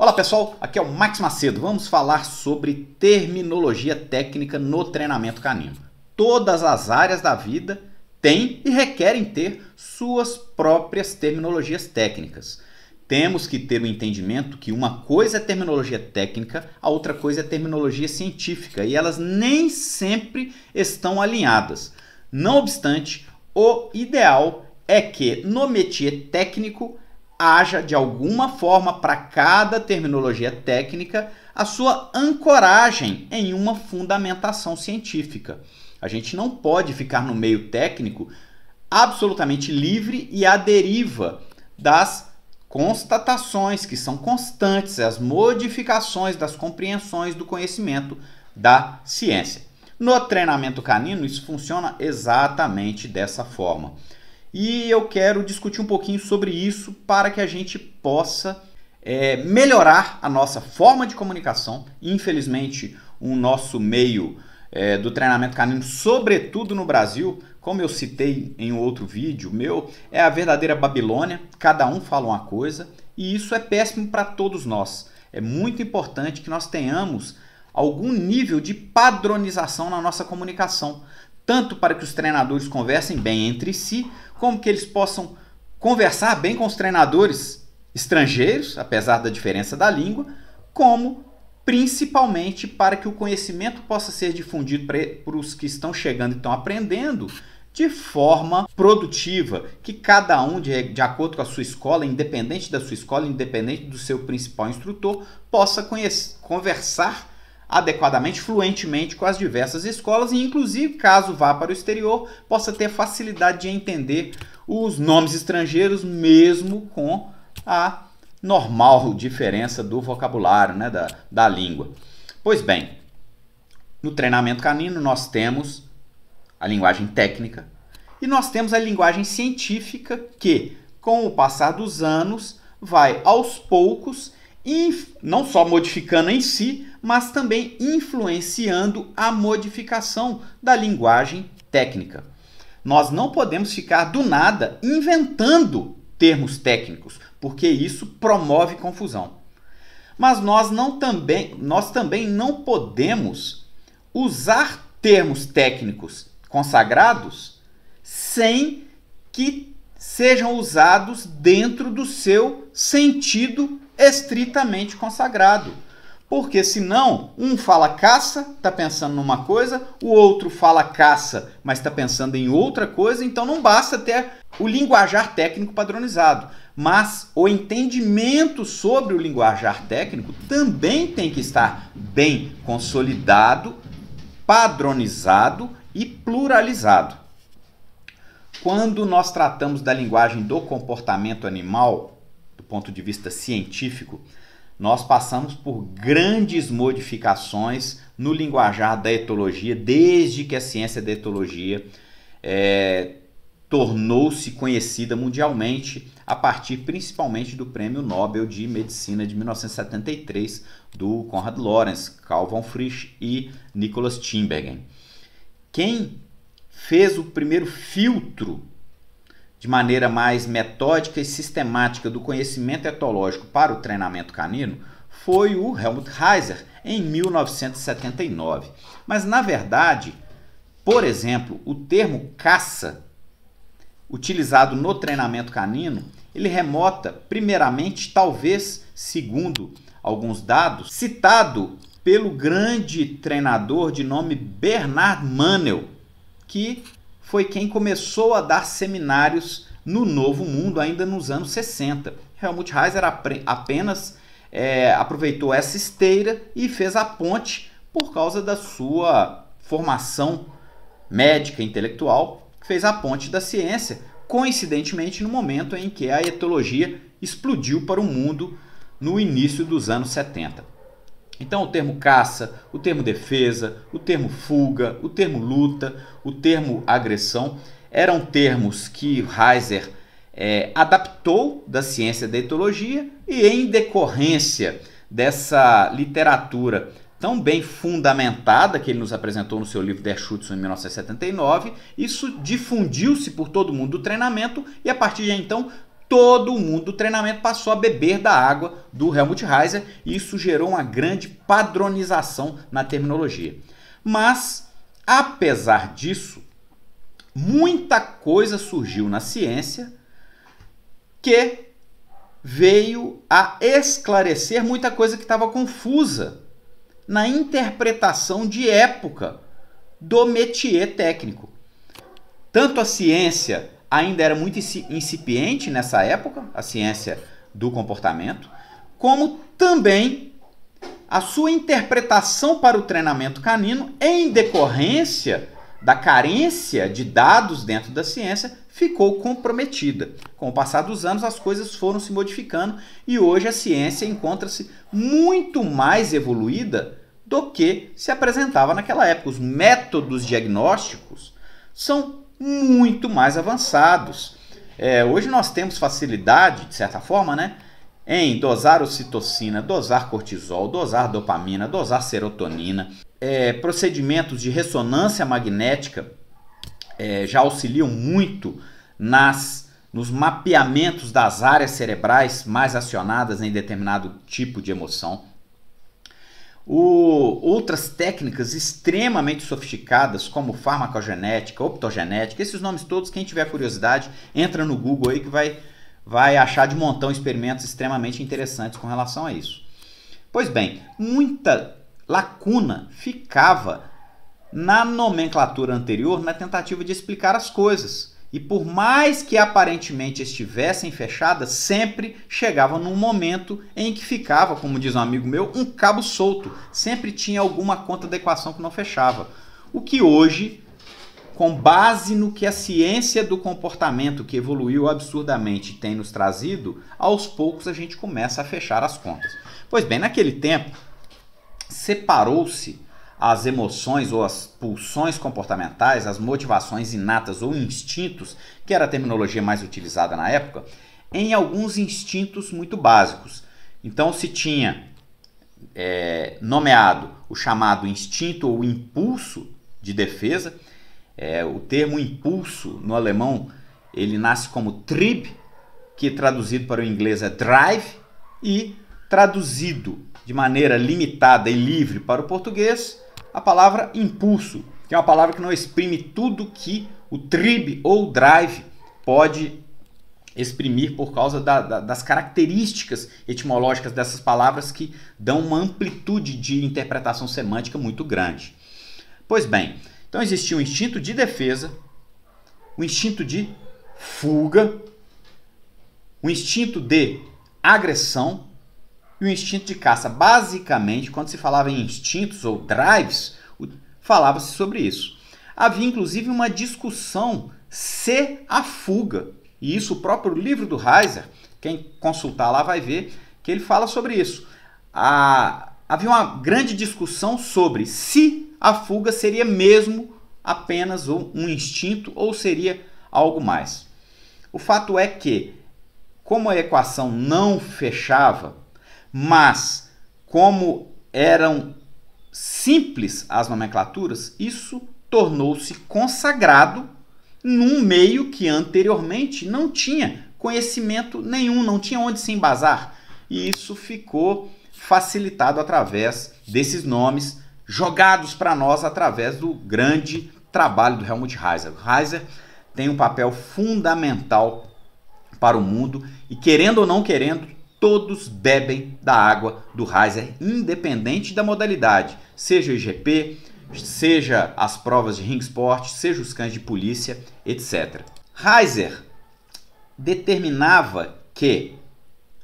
Olá pessoal, aqui é o Max Macedo. Vamos falar sobre terminologia técnica no treinamento canino. Todas as áreas da vida têm e requerem ter suas próprias terminologias técnicas. Temos que ter o entendimento que uma coisa é terminologia técnica, a outra coisa é terminologia científica e elas nem sempre estão alinhadas. Não obstante, o ideal é que no métier técnico haja de alguma forma para cada terminologia técnica a sua ancoragem em uma fundamentação científica. A gente não pode ficar no meio técnico absolutamente livre e à deriva das constatações que são constantes, as modificações das compreensões do conhecimento da ciência. No treinamento canino isso funciona exatamente dessa forma. E eu quero discutir um pouquinho sobre isso para que a gente possa melhorar a nossa forma de comunicação. Infelizmente, o nosso meio do treinamento canino, sobretudo no Brasil, como eu citei em outro vídeo meu, é a verdadeira Babilônia, cada um fala uma coisa e isso é péssimo para todos nós. É muito importante que nós tenhamos algum nível de padronização na nossa comunicação, tanto para que os treinadores conversem bem entre si, como que eles possam conversar bem com os treinadores estrangeiros, apesar da diferença da língua, como principalmente para que o conhecimento possa ser difundido para os que estão chegando e estão aprendendo de forma produtiva, que cada um, de acordo com a sua escola, independente da sua escola, independente do seu principal instrutor, possa conversar adequadamente, fluentemente com as diversas escolas e inclusive, caso vá para o exterior, possa ter facilidade de entender os nomes estrangeiros mesmo com a normal diferença do vocabulário, né, da língua. Pois bem, no treinamento canino nós temos a linguagem técnica e nós temos a linguagem científica que, com o passar dos anos, vai aos poucos não só modificando em si, mas também influenciando a modificação da linguagem técnica. Nós não podemos ficar do nada inventando termos técnicos, porque isso promove confusão. Mas nós também não podemos usar termos técnicos consagrados sem que sejam usados dentro do seu sentido estritamente consagrado. Porque senão, um fala caça, está pensando numa coisa, o outro fala caça, mas está pensando em outra coisa, então não basta ter o linguajar técnico padronizado. Mas o entendimento sobre o linguajar técnico também tem que estar bem consolidado, padronizado e pluralizado. Quando nós tratamos da linguagem do comportamento animal, do ponto de vista científico, nós passamos por grandes modificações no linguajar da etologia, desde que a ciência da etologia tornou-se conhecida mundialmente, a partir principalmente do Prêmio Nobel de Medicina de 1973, do Konrad Lorenz, Carl von Frisch e Nicholas Tinbergen. Quem fez o primeiro filtro de maneira mais metódica e sistemática do conhecimento etológico para o treinamento canino foi o Helmut Heiser, em 1979. Mas, na verdade, por exemplo, o termo caça, utilizado no treinamento canino, ele remota, primeiramente, talvez, segundo alguns dados, citado pelo grande treinador de nome Bernard Mannel, que foi quem começou a dar seminários no Novo Mundo ainda nos anos 60. Helmut Heiser apenas aproveitou essa esteira e fez a ponte por causa da sua formação médica e intelectual, fez a ponte da ciência, coincidentemente no momento em que a etologia explodiu para o mundo no início dos anos 70. Então o termo caça, o termo defesa, o termo fuga, o termo luta, o termo agressão eram termos que Heiser adaptou da ciência da etologia e em decorrência dessa literatura tão bem fundamentada que ele nos apresentou no seu livro Der Schutz em 1979, isso difundiu-se por todo o mundo do treinamento e a partir de então todo o mundo do treinamento passou a beber da água do Helmut Reiser e isso gerou uma grande padronização na terminologia. Mas, apesar disso, muita coisa surgiu na ciência que veio a esclarecer muita coisa que estava confusa na interpretação de época do métier técnico. Tanto a ciência ainda era muito incipiente nessa época, a ciência do comportamento, como também a sua interpretação para o treinamento canino, em decorrência da carência de dados dentro da ciência, ficou comprometida. Com o passar dos anos, as coisas foram se modificando e hoje a ciência encontra-se muito mais evoluída do que se apresentava naquela época. Os métodos diagnósticos são muito mais avançados. Hoje nós temos facilidade, de certa forma, né, em dosar ocitocina, dosar cortisol, dosar dopamina, dosar serotonina. Procedimentos de ressonância magnética já auxiliam muito nos mapeamentos das áreas cerebrais mais acionadas em determinado tipo de emoção. Outras técnicas extremamente sofisticadas, como farmacogenética, optogenética, esses nomes todos, quem tiver curiosidade, entra no Google aí que vai achar de montão experimentos extremamente interessantes com relação a isso. Pois bem, muita lacuna ficava na nomenclatura anterior na tentativa de explicar as coisas. E por mais que aparentemente estivessem fechadas, sempre chegavam num momento em que ficava, como diz um amigo meu, um cabo solto. Sempre tinha alguma conta da equação que não fechava. O que hoje, com base no que a ciência do comportamento, que evoluiu absurdamente, tem nos trazido, aos poucos a gente começa a fechar as contas. Pois bem, naquele tempo, separou-se as emoções ou as pulsões comportamentais, as motivações inatas ou instintos, que era a terminologia mais utilizada na época, em alguns instintos muito básicos. Então se tinha nomeado o chamado instinto ou impulso de defesa. O termo impulso no alemão ele nasce como Trieb, que traduzido para o inglês é drive, e traduzido de maneira limitada e livre para o português, a palavra impulso, que é uma palavra que não exprime tudo que o Trieb ou drive pode exprimir por causa das características etimológicas dessas palavras que dão uma amplitude de interpretação semântica muito grande. Pois bem, então existia o instinto de defesa, o instinto de fuga, o instinto de agressão e o instinto de caça. Basicamente, quando se falava em instintos ou drives, falava-se sobre isso. Havia inclusive uma discussão se a fuga, e isso o próprio livro do Reiser, quem consultar lá vai ver que ele fala sobre isso. Havia uma grande discussão sobre se a fuga seria mesmo apenas um instinto ou seria algo mais. O fato é que, como a equação não fechava, mas como eram simples as nomenclaturas, isso tornou-se consagrado num meio que anteriormente não tinha conhecimento nenhum, não tinha onde se embasar. E isso ficou facilitado através desses nomes jogados para nós através do grande trabalho do Helmut Reiser. Reiser tem um papel fundamental para o mundo e, querendo ou não querendo, todos bebem da água do Reiser, independente da modalidade, seja o IGP, seja as provas de ring sport, seja os cães de polícia, etc. Reiser determinava que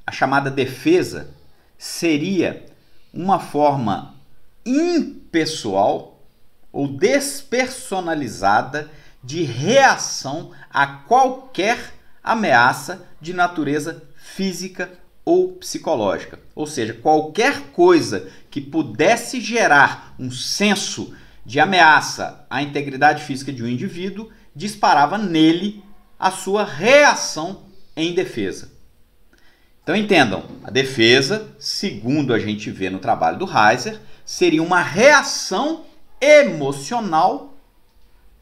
a chamada defesa seria uma forma impessoal ou despersonalizada de reação a qualquer ameaça de natureza física ou psicológica. Ou seja, qualquer coisa que pudesse gerar um senso de ameaça à integridade física de um indivíduo disparava nele a sua reação em defesa. Então entendam, a defesa, segundo a gente vê no trabalho do Reiser, seria uma reação emocional,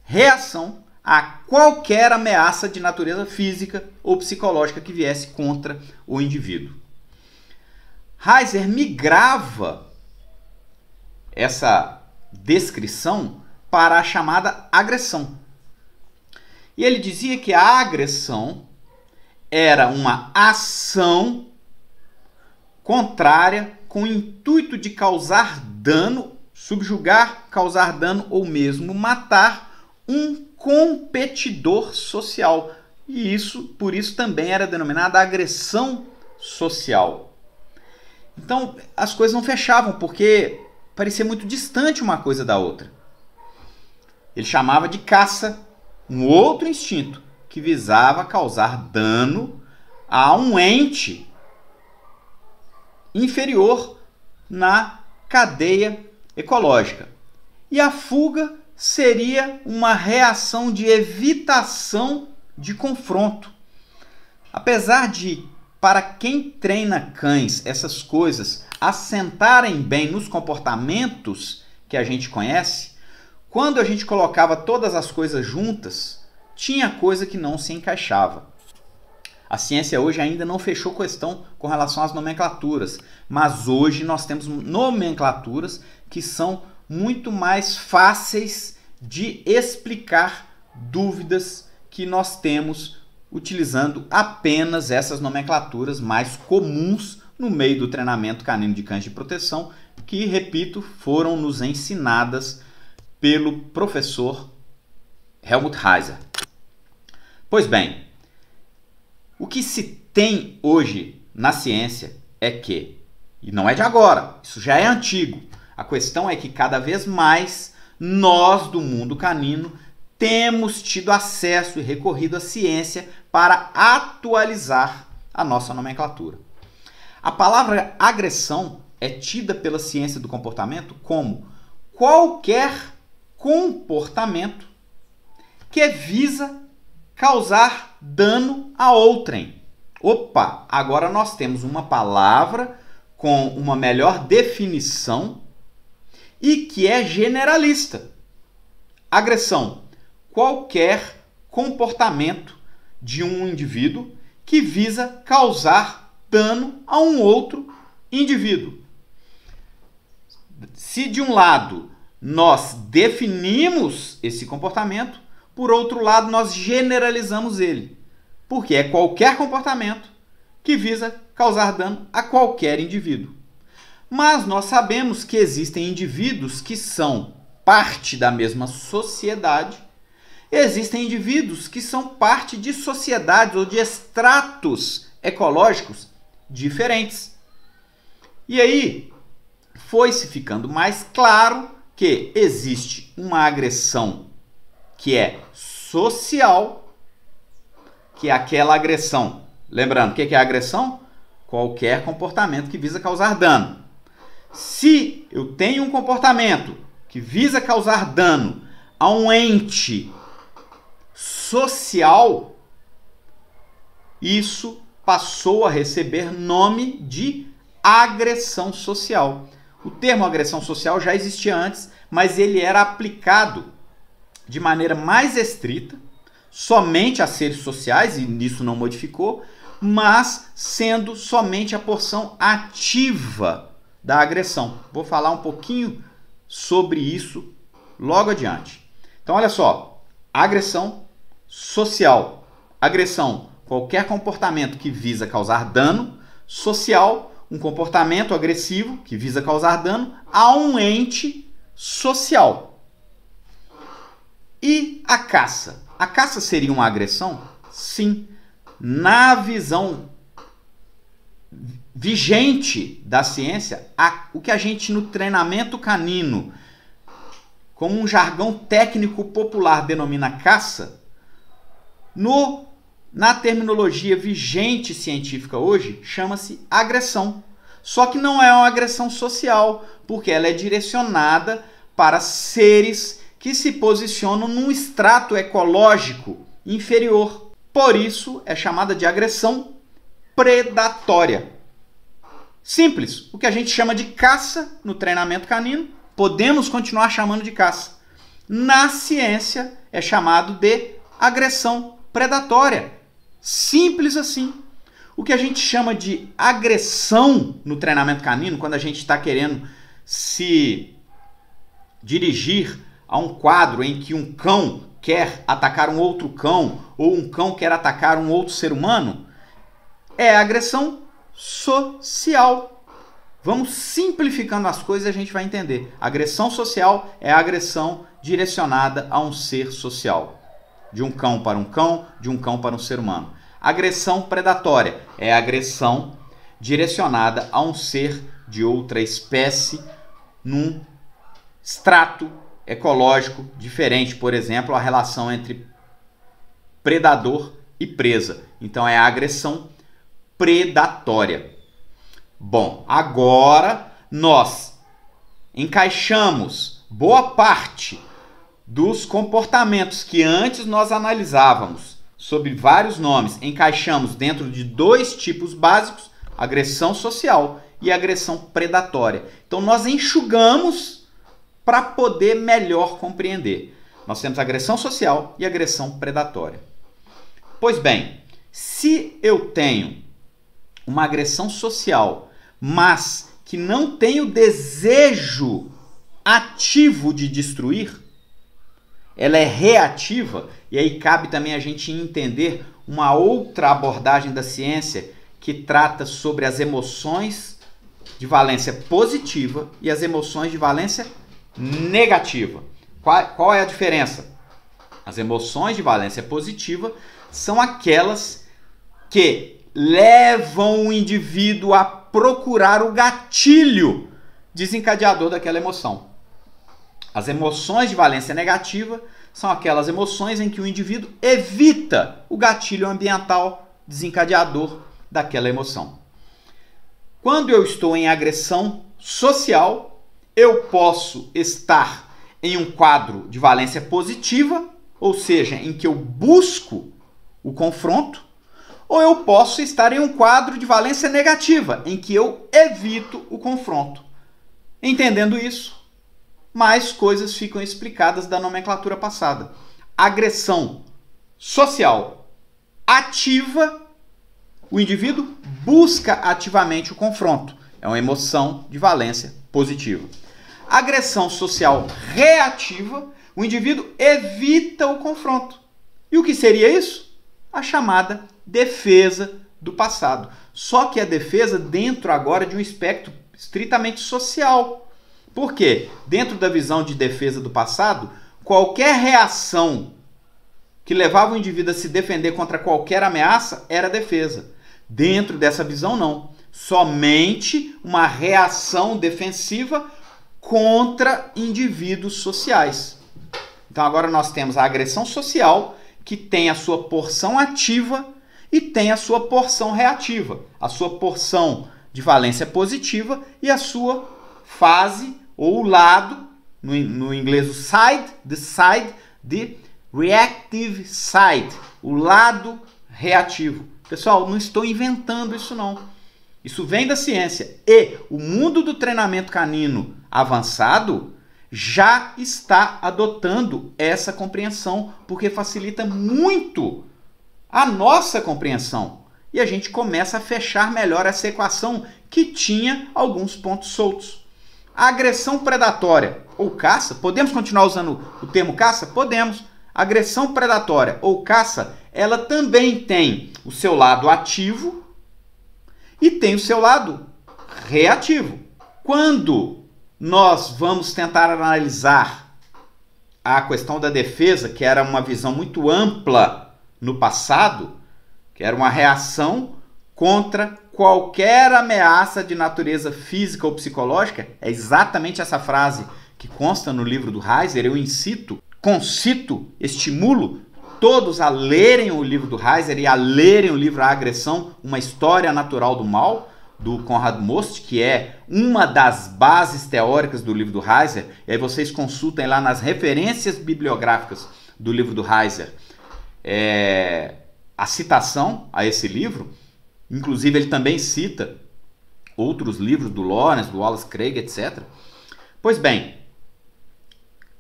reação a qualquer ameaça de natureza física ou psicológica que viesse contra o indivíduo. Heiser migrava essa descrição para a chamada agressão. E ele dizia que a agressão era uma ação contrária com o intuito de causar dano, subjugar, causar dano ou mesmo matar um competidor social. E por isso também era denominada agressão social. Então as coisas não fechavam porque parecia muito distante uma coisa da outra. Ele chamava de caça um outro instinto que visava causar dano a um ente inferior na cadeia ecológica. E a fuga seria uma reação de evitação de confronto. Apesar de, para quem treina cães, essas coisas assentarem bem nos comportamentos que a gente conhece, quando a gente colocava todas as coisas juntas, tinha coisa que não se encaixava. A ciência hoje ainda não fechou questão com relação às nomenclaturas, mas hoje nós temos nomenclaturas que são muito mais fáceis de explicar dúvidas que nós temos utilizando apenas essas nomenclaturas mais comuns no meio do treinamento canino de cães de proteção, que, repito, foram nos ensinadas pelo professor Helmut Heiser. Pois bem, o que se tem hoje na ciência é que, e não é de agora, isso já é antigo, a questão é que cada vez mais nós do mundo canino temos tido acesso e recorrido à ciência para atualizar a nossa nomenclatura. A palavra agressão é tida pela ciência do comportamento como qualquer comportamento que visa causar dano a outrem. Opa, agora nós temos uma palavra com uma melhor definição e que é generalista. Agressão, qualquer comportamento de um indivíduo que visa causar dano a um outro indivíduo. Se de um lado nós definimos esse comportamento, por outro lado nós generalizamos ele, porque é qualquer comportamento que visa causar dano a qualquer indivíduo. Mas nós sabemos que existem indivíduos que são parte da mesma sociedade, existem indivíduos que são parte de sociedades ou de estratos ecológicos diferentes. E aí foi-se ficando mais claro que existe uma agressão que é social, que é aquela agressão. Lembrando, o que é agressão? Qualquer comportamento que visa causar dano. Se eu tenho um comportamento que visa causar dano a um ente social, isso passou a receber nome de agressão social. O termo agressão social já existia antes, mas ele era aplicado de maneira mais estrita, somente a seres sociais, e nisso não modificou, mas sendo somente a porção ativa da agressão. Vou falar um pouquinho sobre isso logo adiante. Então, olha só, agressão social. Agressão, qualquer comportamento que visa causar dano. Social, um comportamento agressivo que visa causar dano a um ente social. E a caça? A caça seria uma agressão? Sim. Na visão vigente da ciência, o que a gente no treinamento canino, como um jargão técnico popular, denomina caça, na terminologia vigente científica hoje, chama-se agressão. Só que não é uma agressão social, porque ela é direcionada para seres que se posicionam num estrato ecológico inferior. Por isso, é chamada de agressão predatória. Simples. O que a gente chama de caça no treinamento canino, podemos continuar chamando de caça. Na ciência, é chamado de agressão predatória. Simples assim. O que a gente chama de agressão no treinamento canino, quando a gente está querendo se dirigir a um quadro em que um cão quer atacar um outro cão ou um cão quer atacar um outro ser humano, é agressão social. Vamos simplificando as coisas e a gente vai entender. Agressão social é a agressão direcionada a um ser social. De um cão, de um cão para um ser humano. Agressão predatória é a agressão direcionada a um ser de outra espécie num extrato ecológico diferente. Por exemplo, a relação entre predador e presa. Então é a agressão predatória. Bom, agora nós encaixamos boa parte dos comportamentos que antes nós analisávamos sob vários nomes, encaixamos dentro de dois tipos básicos, agressão social e agressão predatória. Então nós enxugamos para poder melhor compreender. Nós temos agressão social e agressão predatória. Pois bem, se eu tenho uma agressão social, mas que não tenho desejo ativo de destruir, ela é reativa, e aí cabe também a gente entender uma outra abordagem da ciência que trata sobre as emoções de valência positiva e as emoções de valência negativa. Qual é a diferença? As emoções de valência positiva são aquelas que levam o indivíduo a procurar o gatilho desencadeador daquela emoção. As emoções de valência negativa são aquelas emoções em que o indivíduo evita o gatilho ambiental desencadeador daquela emoção. Quando eu estou em agressão social, eu posso estar em um quadro de valência positiva, ou seja, em que eu busco o confronto, ou eu posso estar em um quadro de valência negativa, em que eu evito o confronto. Entendendo isso, mais coisas ficam explicadas da nomenclatura passada. Agressão social ativa, o indivíduo busca ativamente o confronto. É uma emoção de valência positiva. Agressão social reativa, o indivíduo evita o confronto. E o que seria isso? A chamada defesa do passado. Só que a defesa dentro agora de um espectro estritamente social. Por quê? Dentro da visão de defesa do passado, qualquer reação que levava o indivíduo a se defender contra qualquer ameaça era defesa. Dentro dessa visão, não. Somente uma reação defensiva contra indivíduos sociais. Então agora nós temos a agressão social, que tem a sua porção ativa e tem a sua porção reativa. A sua porção de valência positiva e a sua fase ou lado, no inglês o side, the reactive side, o lado reativo. Pessoal, não estou inventando isso não. Isso vem da ciência. E o mundo do treinamento canino avançado já está adotando essa compreensão, porque facilita muito a nossa compreensão. E a gente começa a fechar melhor essa equação que tinha alguns pontos soltos. A agressão predatória ou caça, podemos continuar usando o termo caça? Podemos. Agressão predatória ou caça, ela também tem o seu lado ativo e tem o seu lado reativo. Quando nós vamos tentar analisar a questão da defesa, que era uma visão muito ampla no passado, que era uma reação contra qualquer ameaça de natureza física ou psicológica, é exatamente essa frase que consta no livro do Heiser. Eu concito, estimulo todos a lerem o livro do Heiser e a lerem o livro A Agressão, uma história natural do mal, do Konrad Most, que é uma das bases teóricas do livro do Heiser. E aí vocês consultem lá nas referências bibliográficas do livro do Heiser a citação a esse livro. Inclusive ele também cita outros livros do Lawrence, do Wallace Craig, etc. Pois bem,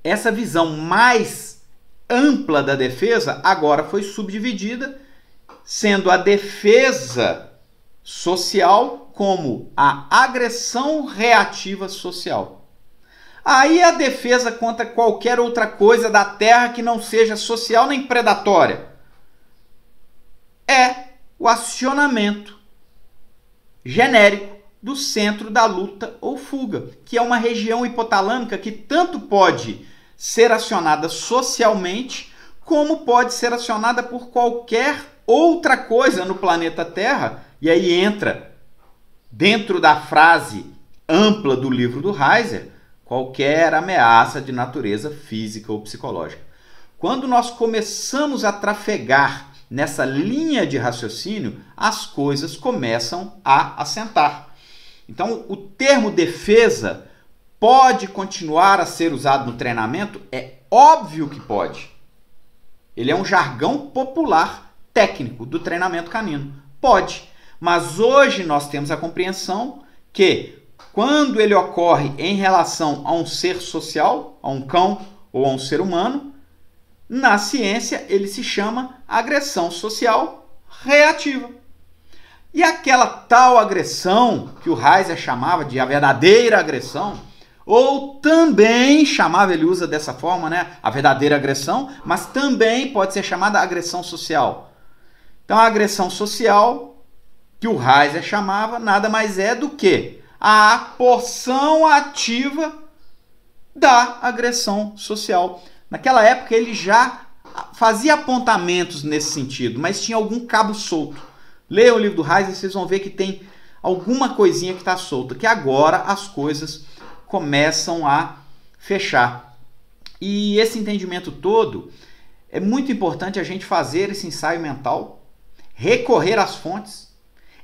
essa visão mais ampla da defesa agora foi subdividida, sendo a defesa social como a agressão reativa social. Aí a defesa contra qualquer outra coisa da terra que não seja social nem predatória é o acionamento genérico do centro da luta ou fuga, que é uma região hipotalâmica que tanto pode ser acionada socialmente, como pode ser acionada por qualquer outra coisa no planeta Terra, e aí entra dentro da frase ampla do livro do Heiser, qualquer ameaça de natureza física ou psicológica. Quando nós começamos a trafegar nessa linha de raciocínio, as coisas começam a assentar. Então, o termo defesa pode continuar a ser usado no treinamento? É óbvio que pode. Ele é um jargão popular técnico do treinamento canino. Pode. Mas hoje nós temos a compreensão que quando ele ocorre em relação a um ser social, a um cão ou a um ser humano, na ciência ele se chama agressão social reativa. E aquela tal agressão que o Heiser chamava de a verdadeira agressão, ou também chamava, ele usa dessa forma, né, a verdadeira agressão, mas também pode ser chamada agressão social. Então a agressão social que o Heiser chamava nada mais é do que a porção ativa da agressão social. Naquela época ele já fazia apontamentos nesse sentido, mas tinha algum cabo solto. Leiam o livro do Heiser, vocês vão ver que tem alguma coisinha que está solta, que agora as coisas começam a fechar. E esse entendimento todo, é muito importante a gente fazer esse ensaio mental, recorrer às fontes,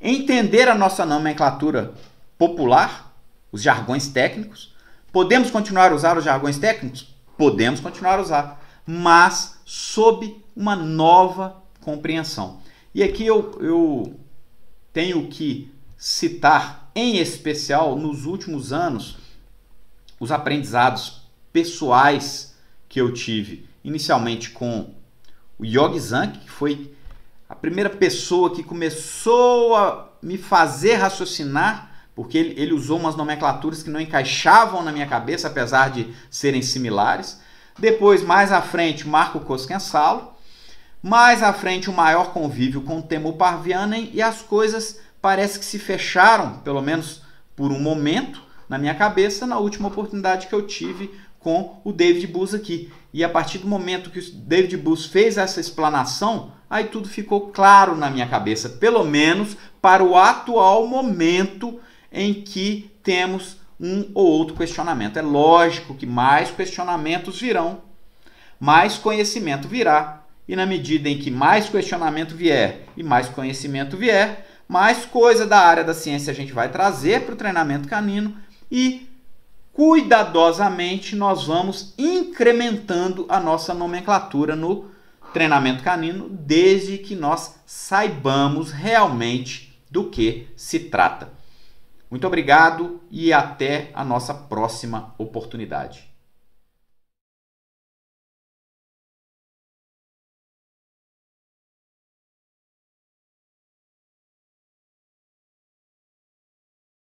entender a nossa nomenclatura popular, os jargões técnicos. Podemos continuar a usar os jargões técnicos? Podemos continuar a usar, mas sob uma nova compreensão. E aqui eu tenho que citar, em especial, nos últimos anos, os aprendizados pessoais que eu tive, inicialmente com o Yogi Zank, que foi a primeira pessoa que começou a me fazer raciocinar, porque ele usou umas nomenclaturas que não encaixavam na minha cabeça, apesar de serem similares. Depois, mais à frente, Marco Koskensalo. Mais à frente, o maior convívio com o Teemu Parviainen, e as coisas parece que se fecharam, pelo menos por um momento, na minha cabeça, na última oportunidade que eu tive com o David Buss aqui. E a partir do momento que o David Buss fez essa explanação, aí tudo ficou claro na minha cabeça, pelo menos para o atual momento em que temos um ou outro questionamento. É lógico que mais questionamentos virão, mais conhecimento virá, e na medida em que mais questionamento vier e mais conhecimento vier, mais coisa da área da ciência a gente vai trazer para o treinamento canino e cuidadosamente nós vamos incrementando a nossa nomenclatura no treinamento canino, desde que nós saibamos realmente do que se trata. Muito obrigado e até a nossa próxima oportunidade.